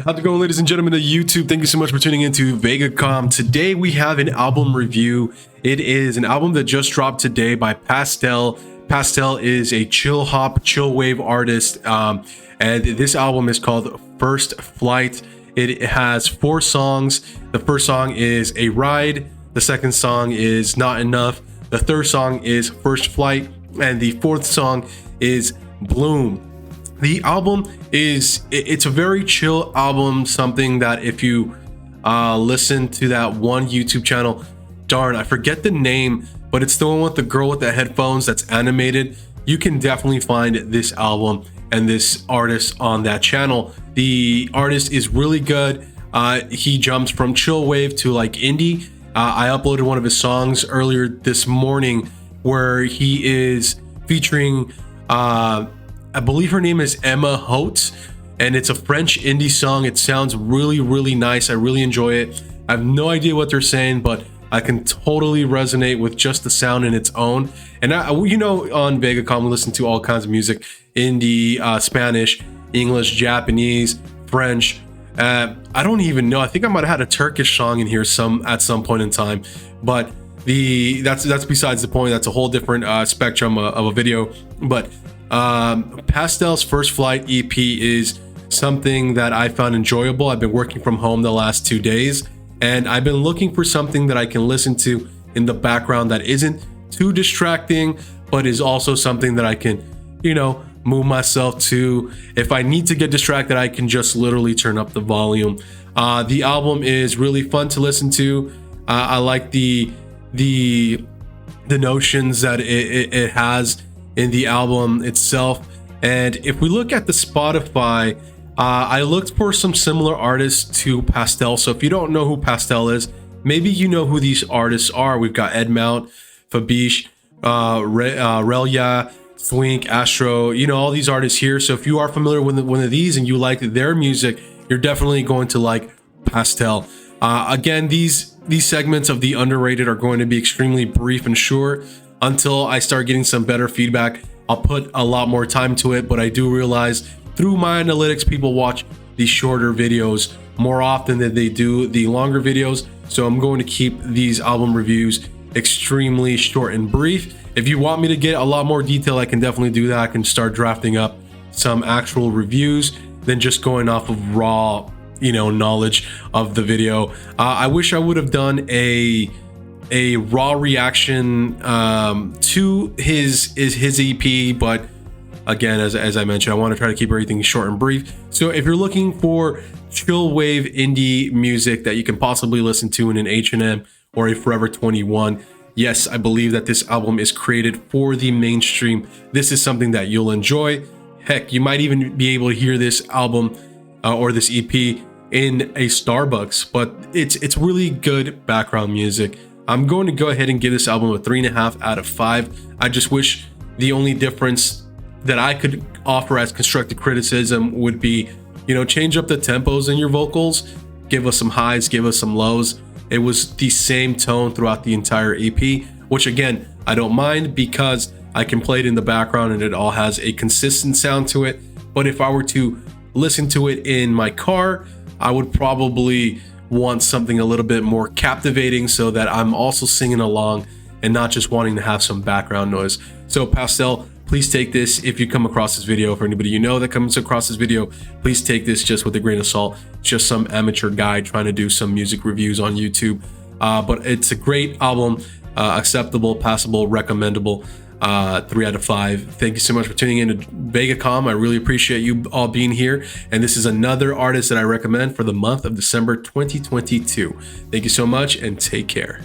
How's it going, ladies and gentlemen of YouTube? Thank you so much for tuning into vegacom. Today we have an album review. It is an album that just dropped today by Pastel. Pastel is a chill hop, chill wave artist, and this album is called First Flight. It has 4 songs. The first song is A Ride. The second song is Not Enough. The third song is First Flight, and the fourth song is Bloom. The album it's a very chill album, something that if you listen to that one YouTube channel, darn, I forget the name, but it's the one with the girl with the headphones that's animated. You can definitely find this album and this artist on that channel. The artist is really good. He jumps from chill wave to like indie. I uploaded one of his songs earlier this morning where he is featuring I believe her name is Emma Hote, and it's a French indie song. It sounds really, really nice. I really enjoy it. I have no idea what they're saying, but I can totally resonate with just the sound in its own. And you know, on vegacom, we listen to all kinds of music: indie, Spanish, English, Japanese, French. I don't even know. I think I might have had a Turkish song in here at some point in time, but that's besides the point. That's a whole different spectrum of a video. But Pastel's First Flight EP is something that I found enjoyable. I've been working from home the last 2 days, and I've been looking for something that I can listen to in the background that isn't too distracting, but is also something that I can, you know, move myself to. If I need to get distracted, I can just literally turn up the volume. The album is really fun to listen to. I like the notions that it has in the album itself. And if we look at the Spotify, I looked for some similar artists to Pastel. So if you don't know who Pastel is, maybe you know who these artists are. We've got Ed Mount, Fabish, Relia, Swink, Astro, you know, all these artists here. So if you are familiar with one of these and you like their music, you're definitely going to like Pastel. Again, these segments of the underrated are going to be extremely brief and short. Until I start getting some better feedback, I'll put a lot more time to it, but I do realize through my analytics, people watch these shorter videos more often than they do the longer videos. So I'm going to keep these album reviews extremely short and brief. If you want me to get a lot more detail, I can definitely do that. I can start drafting up some actual reviews than just going off of raw, you know, knowledge of the video. I wish I would have done a raw reaction to his EP, but again, as I mentioned, I want to try to keep everything short and brief. So if you're looking for chill wave indie music that you can possibly listen to in an H&M or a Forever 21, yes, I believe that this album is created for the mainstream. This is something that you'll enjoy. Heck, you might even be able to hear this album or this EP in a Starbucks, but it's really good background music. I'm going to go ahead and give this album a 3.5 out of 5. I just wish the only difference that I could offer as constructive criticism would be, you know, change up the tempos in your vocals, give us some highs, give us some lows. It was the same tone throughout the entire EP, which again, I don't mind because I can play it in the background and it all has a consistent sound to it. But if I were to listen to it in my car, I would probably want something a little bit more captivating so that I'm also singing along and not just wanting to have some background noise. So Pastel, please take this, if you come across this video, for anybody you know that comes across this video, please take this just with a grain of salt. Just some amateur guy trying to do some music reviews on YouTube. But it's a great album, acceptable, passable, recommendable. 3 out of 5. Thank you so much for tuning in to vegacom. I really appreciate you all being here, and this is another artist that I recommend for the month of December 2022. Thank you so much and take care.